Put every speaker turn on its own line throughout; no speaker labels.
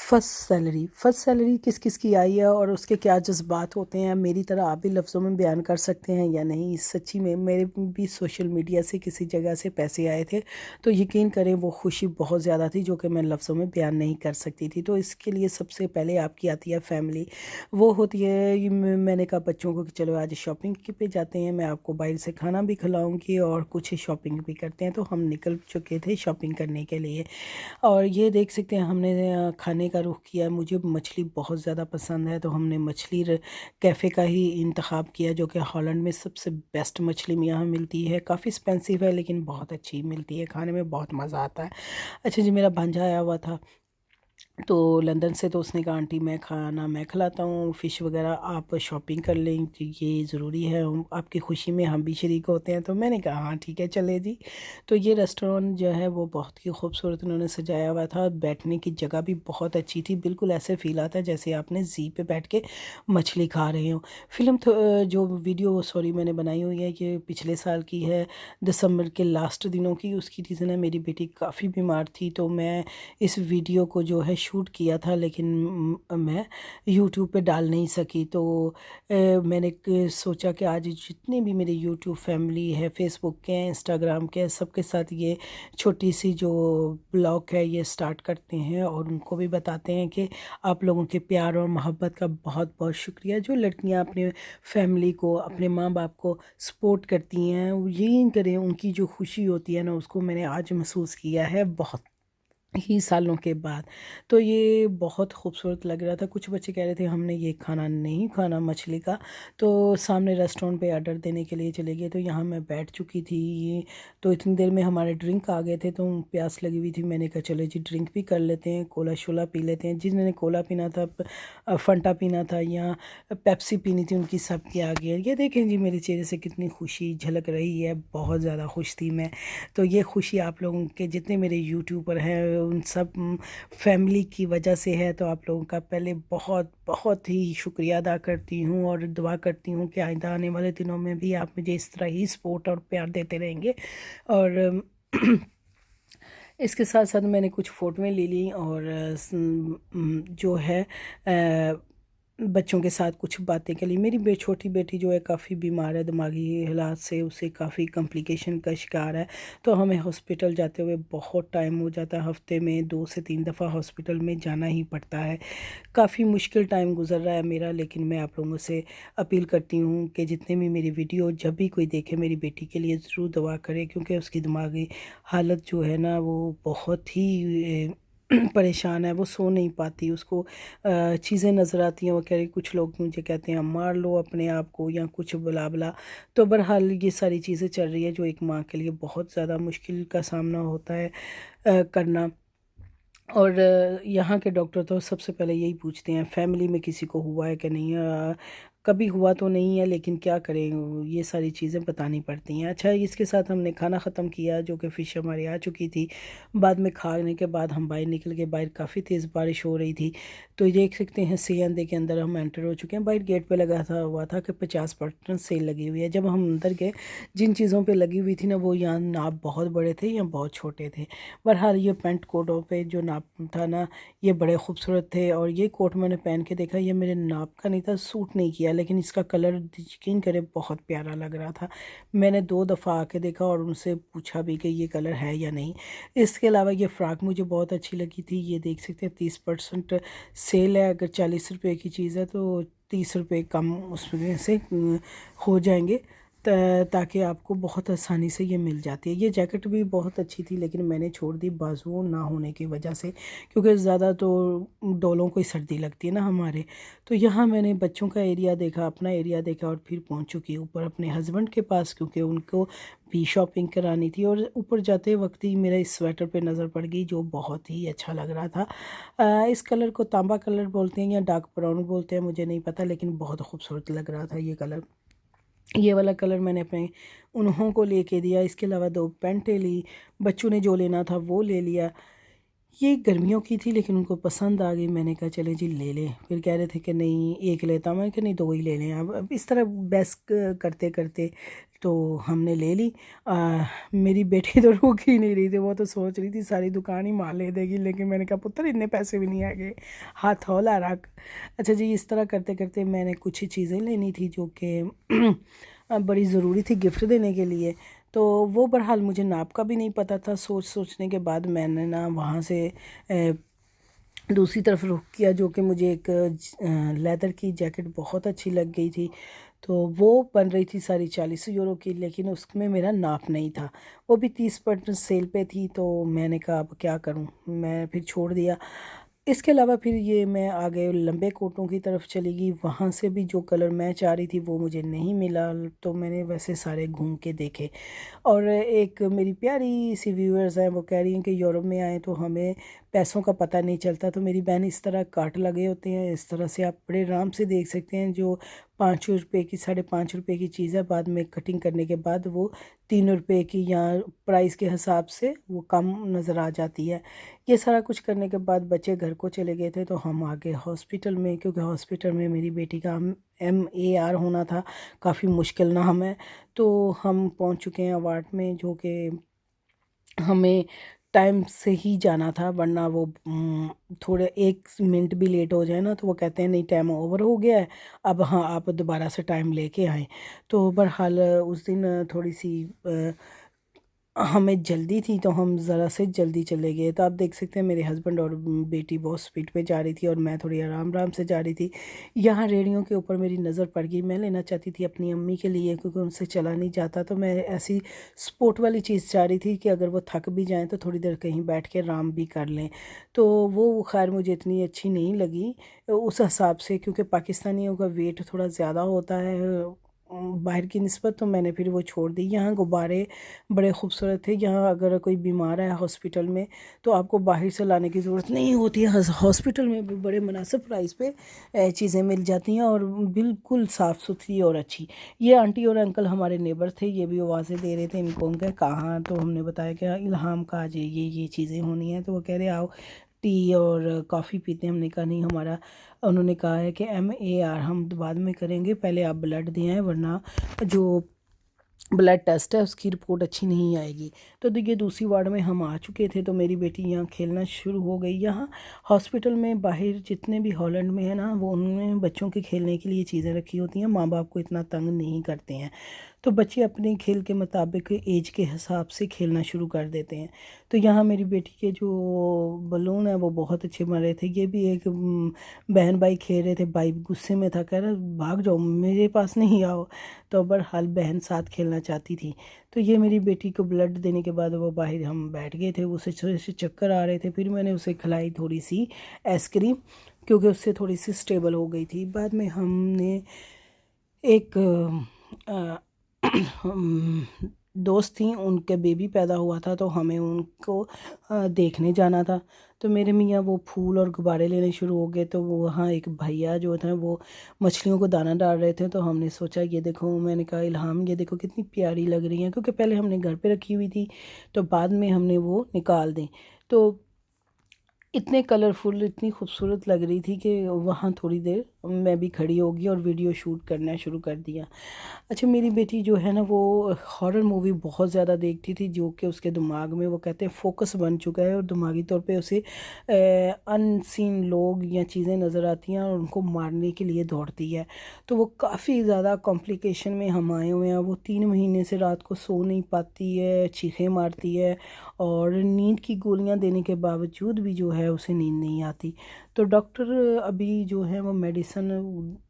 First salary किस किस की आई है और उसके क्या जज्बात होते हैं, मेरी तरह आप भी लफ्ज़ों में बयान कर सकते हैं या नहीं। सच्ची में मेरे भी सोशल मीडिया से किसी जगह से पैसे आए थे, तो यकीन करें वो खुशी बहुत ज़्यादा थी जो कि मैं लफ्ज़ों में बयान नहीं कर सकती थी। तो इसके लिए सबसे पहले आपकी आती है फैमिली। वो होती है मैंने कहा बच्चों को कि चलो आज शॉपिंग पे जाते हैं, मैं आपको बाहर से खाना भी खिलाऊँगी और कुछ शॉपिंग भी करते हैं। तो हम निकल चुके थे शॉपिंग करने के लिए। और ये देख सकते हैं हमने खाने का रुख किया। मुझे मछली बहुत ज़्यादा पसंद है, तो हमने मछली कैफ़े का ही इंतखाब किया जो कि हॉलैंड में सबसे बेस्ट मछली में यहाँ मिलती है। काफ़ी एक्सपेंसिव है लेकिन बहुत अच्छी मिलती है, खाने में बहुत मज़ा आता है। अच्छा जी, मेरा भांजा आया हुआ था तो लंदन से, तो उसने कहा आंटी मैं खाना मैं खिलाता हूँ, फ़िश वगैरह आप शॉपिंग कर लें, तो ये ज़रूरी है, आपकी खुशी में हम भी शरीक होते हैं। तो मैंने कहा हाँ ठीक है चले जी। तो ये रेस्टोरेंट जो है वो बहुत ही खूबसूरत उन्होंने सजाया हुआ था, बैठने की जगह भी बहुत अच्छी थी, बिल्कुल ऐसे फ़ील आता है जैसे आपने ज़ी पे बैठ के मछली खा रहे हो। फ़िल्म तो जो वीडियो सॉरी मैंने बनाई हुई है ये पिछले साल की है, दिसंबर के लास्ट दिनों की। उसकी रीज़न है मेरी बेटी काफ़ी बीमार थी, तो मैं इस वीडियो को जो है शूट किया था लेकिन मैं यूट्यूब पे डाल नहीं सकी। तो मैंने सोचा कि आज जितनी भी मेरी यूट्यूब फैमिली है, फेसबुक के हैं, इंस्टाग्राम के हैं, सबके साथ ये छोटी सी जो ब्लॉग है ये स्टार्ट करते हैं और उनको भी बताते हैं कि आप लोगों के प्यार और मोहब्बत का बहुत बहुत शुक्रिया। जो लड़कियां अपने फैमिली को, अपने माँ बाप को सपोर्ट करती हैं, यकीन करें उनकी जो खुशी होती है ना, उसको मैंने आज महसूस किया है बहुत ही सालों के बाद। तो ये बहुत खूबसूरत लग रहा था। कुछ बच्चे कह रहे थे हमने ये खाना नहीं खाना मछली का, तो सामने रेस्टोरेंट पे ऑर्डर देने के लिए चले गए। तो यहाँ मैं बैठ चुकी थी ये, तो इतनी देर में हमारे ड्रिंक आ गए थे, तो प्यास लगी हुई थी। मैंने कहा चलो जी ड्रिंक भी कर लेते हैं, कोला शोला पी लेते हैं। जिन्होंने कोला पीना था, फंटा पीना था या पेप्सी पीनी थी, उनकी सबकी आ गई है। ये देखें जी मेरे चेहरे से कितनी खुशी झलक रही है, बहुत ज़्यादा खुश थी मैं। तो ये खुशी आप लोगों के जितने मेरे यूट्यूबर हैं उन सब फैमिली की वजह से है। तो आप लोगों का पहले बहुत बहुत ही शुक्रिया अदा करती हूँ और दुआ करती हूँ कि आइंदा आने वाले दिनों में भी आप मुझे इस तरह ही सपोर्ट और प्यार देते रहेंगे। और इसके साथ साथ मैंने कुछ फ़ोटोएं ले ली और जो है बच्चों के साथ कुछ बातें कर ली। मेरी छोटी बेटी जो है काफ़ी बीमार है, दिमागी हालात से उसे काफ़ी कॉम्प्लिकेशन का शिकार है। तो हमें हॉस्पिटल जाते हुए बहुत टाइम हो जाता है, हफ्ते में 2 से 3 दफ़ा हॉस्पिटल में जाना ही पड़ता है। काफ़ी मुश्किल टाइम गुजर रहा है मेरा, लेकिन मैं आप लोगों से अपील करती हूँ कि जितने भी मेरी वीडियो जब भी कोई देखे मेरी बेटी के लिए ज़रूर दुआ करे, क्योंकि उसकी दिमागी हालत जो है ना वो बहुत ही परेशान है। वो सो नहीं पाती, उसको चीज़ें नज़र आती हैं, वो कह रही, कुछ लोग मुझे कहते हैं मार लो अपने आप को या कुछ बुला बुला। तो बहरहाल ये सारी चीज़ें चल रही है जो एक माँ के लिए बहुत ज़्यादा मुश्किल का सामना होता है करना। और यहाँ के डॉक्टर तो सबसे पहले यही पूछते हैं फैमिली में किसी को हुआ है कि नहीं। कभी हुआ तो नहीं है लेकिन क्या करें, ये सारी चीज़ें बतानी पड़ती हैं। अच्छा, इसके साथ हमने खाना ख़त्म किया जो कि फ़िश हमारी आ चुकी थी। बाद में खाने के बाद हम बाहर निकल गए, बाहर काफ़ी तेज़ बारिश हो रही थी। तो ये देख सकते हैं सीएनदे के अंदर हम एंटर हो चुके हैं। बाहर गेट पे लगा था हुआ था कि 50% सेल लगी हुई है। जब हम अंदर गए, जिन चीज़ों पे लगी हुई थी ना वो यहाँ नाप बहुत बड़े थे या बहुत छोटे थे। बहरहाल ये पेंट कोटों पे जो नाप था ना ये बड़े खूबसूरत थे, और ये कोट मैंने पहन के देखा, ये मेरे नाप का नहीं था, सूट नहीं किया, लेकिन इसका कलर यकीन करे बहुत प्यारा लग रहा था। मैंने 2 दफ़ा आके देखा और उनसे पूछा भी कि ये कलर है या नहीं। इसके अलावा ये फ़्रॉक मुझे बहुत अच्छी लगी थी। ये देख सकते हैं 30% सेल है। अगर 40 रुपये की चीज़ है तो 30 रुपये कम उसमें से हो जाएंगे, ताकि आपको बहुत आसानी से ये मिल जाती है। ये जैकेट भी बहुत अच्छी थी लेकिन मैंने छोड़ दी बाजुओं ना होने की वजह से, क्योंकि ज़्यादा तो डोलों को ही सर्दी लगती है ना हमारे। तो यहाँ मैंने बच्चों का एरिया देखा, अपना एरिया देखा और फिर पहुँच चुकी ऊपर अपने हस्बैंड के पास, क्योंकि उनको भी शॉपिंग करानी थी। और ऊपर जाते वक्त ही मेरा इस स्वेटर पे नज़र पड़ गई जो बहुत ही अच्छा लग रहा था। इस कलर को तांबा कलर बोलते हैं या डार्क ब्राउन बोलते हैं मुझे नहीं पता, लेकिन बहुत खूबसूरत लग रहा था ये कलर। ये वाला कलर मैंने अपने उन्हों को लेके दिया। इसके अलावा 2 पेंटें ली, बच्चों ने जो लेना था वो ले लिया। ये गर्मियों की थी लेकिन उनको पसंद आ गई। मैंने कहा चले जी ले लें। फिर कह रहे थे कि नहीं एक लेता हूँ, मैंने कहा नहीं दो ही ले लें। अब इस तरह बहस करते करते तो हमने ले ली। मेरी बेटी तो रुक ही नहीं रही थी, वो तो सोच रही थी सारी दुकान ही मार ले देगी, लेकिन मैंने कहा पुत्र इतने पैसे भी नहीं आगे, हाथ हौला रख। अच्छा जी, इस तरह करते करते मैंने कुछ ही चीज़ें लेनी थी जो कि बड़ी ज़रूरी थी गिफ्ट देने के लिए। तो वो बहरहाल मुझे नाप का भी नहीं पता था। सोचने के बाद मैंने ना वहाँ से दूसरी तरफ रुख किया, जो कि मुझे एक लेदर की जैकेट बहुत अच्छी लग गई थी। तो वो बन रही थी सारी 40 यूरो की, लेकिन उसमें मेरा नाप नहीं था। वो भी 30% सेल पे थी। तो मैंने कहा अब क्या करूं, मैं फिर छोड़ दिया। इसके अलावा फिर ये मैं आगे लंबे कोटों की तरफ चली गई। वहाँ से भी जो कलर मैं चाह रही थी वो मुझे नहीं मिला। तो मैंने वैसे सारे घूम के देखे। और एक मेरी प्यारी सी व्यूअर्स हैं, वो कह रही हैं कि यूरोप में आए तो हमें पैसों का पता नहीं चलता। तो मेरी बहन इस तरह काट लगे होते हैं, इस तरह से आप बड़े आराम से देख सकते हैं। जो 5 रुपए की 5.5 रुपए की चीज़ है, बाद में कटिंग करने के बाद वो 3 रुपए की या प्राइस के हिसाब से वो कम नज़र आ जाती है। ये सारा कुछ करने के बाद बच्चे घर को चले गए थे। तो हम आ गए हॉस्पिटल में, क्योंकि हॉस्पिटल में मेरी बेटी का MAR होना था। काफ़ी मुश्किल नाम है। तो हम पहुंच चुके हैं वार्ड में, जो कि हमें टाइम से ही जाना था, वरना वो थोड़े 1 मिनट भी लेट हो जाए ना तो वो कहते हैं नहीं टाइम ओवर हो गया है, अब हाँ आप दोबारा से टाइम लेके आएँ। तो बहरहाल उस दिन थोड़ी सी हमें जल्दी थी, तो हम ज़रा से जल्दी चले गए। तो आप देख सकते हैं मेरे हस्बैंड और बेटी बहुत स्पीड पे जा रही थी और मैं थोड़ी आराम आराम से जा रही थी। यहाँ रेडियो के ऊपर मेरी नज़र पड़ गई। मैं लेना चाहती थी अपनी अम्मी के लिए, क्योंकि उनसे चला नहीं जाता। तो मैं ऐसी स्पोर्ट वाली चीज़ चाह रही थी कि अगर वो थक भी जाएँ तो थोड़ी देर कहीं बैठ के आराम भी कर लें। तो वो खैर मुझे इतनी अच्छी नहीं लगी उस हिसाब से, क्योंकि पाकिस्तानियों का वेट थोड़ा ज़्यादा होता है बाहर की निस्बत। तो मैंने फिर वो छोड़ दी। यहाँ गुब्बारे बड़े खूबसूरत थे। यहाँ अगर कोई बीमार है हॉस्पिटल में तो आपको बाहर से लाने की ज़रूरत नहीं होती है। हॉस्पिटल में भी बड़े मुनासिब प्राइस पे चीज़ें मिल जाती हैं और बिल्कुल साफ़ सुथरी और अच्छी। ये आंटी और अंकल हमारे नेबर थे, ये भी आवाज़ें दे रहे थे। इनको उनका कहाँ, तो हमने बताया कि इल्हाम का आज ये चीज़ें होनी है। तो वो कह रहे आओ टी और कॉफ़ी पीते हैं। हमने कहा नहीं हमारा, उन्होंने कहा है कि MAR हम बाद में करेंगे, पहले आप ब्लड दें आएँ, वरना जो ब्लड टेस्ट है उसकी रिपोर्ट अच्छी नहीं आएगी। तो देखिए दूसरी वार्ड में हम आ चुके थे। तो मेरी बेटी यहाँ खेलना शुरू हो गई। यहाँ हॉस्पिटल में बाहर जितने भी हॉलैंड में है ना, वो उनमें बच्चों के खेलने के लिए चीज़ें रखी होती हैं। माँ बाप को इतना तंग नहीं करते हैं, तो बच्चे अपने खेल के मुताबिक एज के हिसाब से खेलना शुरू कर देते हैं। तो यहाँ मेरी बेटी के जो बलून है वो बहुत अच्छे बन रहे थे। ये भी एक बहन भाई खेल रहे थे। भाई गुस्से में था, कह रहा भाग जाओ मेरे पास नहीं आओ। तो बहरहाल बहन साथ खेलना चाहती थी। तो ये मेरी बेटी को ब्लड देने के बाद वो बाहर हम बैठ गए थे। उसे थोड़े से चक्कर आ रहे थे। फिर मैंने उसे खिलाई थोड़ी सी आइसक्रीम, क्योंकि उससे थोड़ी सी स्टेबल हो गई थी। बाद में हमने एक अ, दोस्त थी, उनके बेबी पैदा हुआ था, तो हमें उनको देखने जाना था। तो मेरे मियाँ वो फूल और गुब्बारे लेने शुरू हो गए। तो वो वहाँ एक भैया जो थे वो मछलियों को दाना डाल रहे थे। तो हमने सोचा ये देखो, मैंने कहा इल्हाम ये देखो कितनी प्यारी लग रही हैं, क्योंकि पहले हमने घर पे रखी हुई थी तो बाद में हमने वो निकाल दी। तो इतने कलरफुल, इतनी खूबसूरत लग रही थी कि वहाँ थोड़ी देर मैं भी खड़ी हो गई और वीडियो शूट करना शुरू कर दिया। अच्छा, मेरी बेटी जो है ना वो हॉरर मूवी बहुत ज़्यादा देखती थी, जो कि उसके दिमाग में वो कहते हैं फोकस बन चुका है और दिमागी तौर पे उसे अनसीन लोग या चीज़ें नज़र आती हैं और उनको मारने के लिए दौड़ती है। तो वो काफ़ी ज़्यादा कॉम्प्लिकेशन में हम आए हुए हैं। वो 3 महीने से रात को सो नहीं पाती है, चीखें मारती है और नींद की गोलियां देने के बावजूद भी जो है उसे नींद नहीं आती। तो डॉक्टर अभी जो है वो मेडिसिन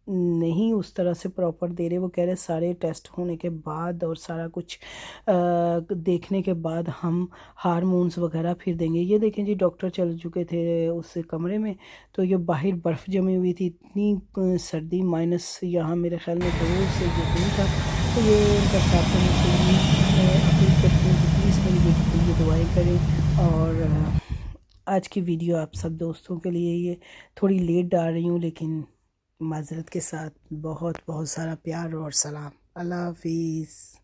नहीं उस तरह से प्रॉपर दे रहे। वो कह रहे सारे टेस्ट होने के बाद और सारा कुछ देखने के बाद हम हार्मोन्स वगैरह फिर देंगे। ये देखें जी, डॉक्टर चल चुके थे उस कमरे में। तो ये बाहर बर्फ़ जमी हुई थी, इतनी सर्दी, माइनस यहाँ मेरे ख्याल में 2 से 3 था। तो ये उनका साथ होने से ही अपील करती हूँ कि प्लीज़ मेरी बेटी के लिए दुआएं करें। और आज की वीडियो आप सब दोस्तों के लिए ये थोड़ी लेट डाल रही हूँ, लेकिन माज़रत के साथ बहुत बहुत सारा प्यार और सलाम। अल्लाह हाफिज़।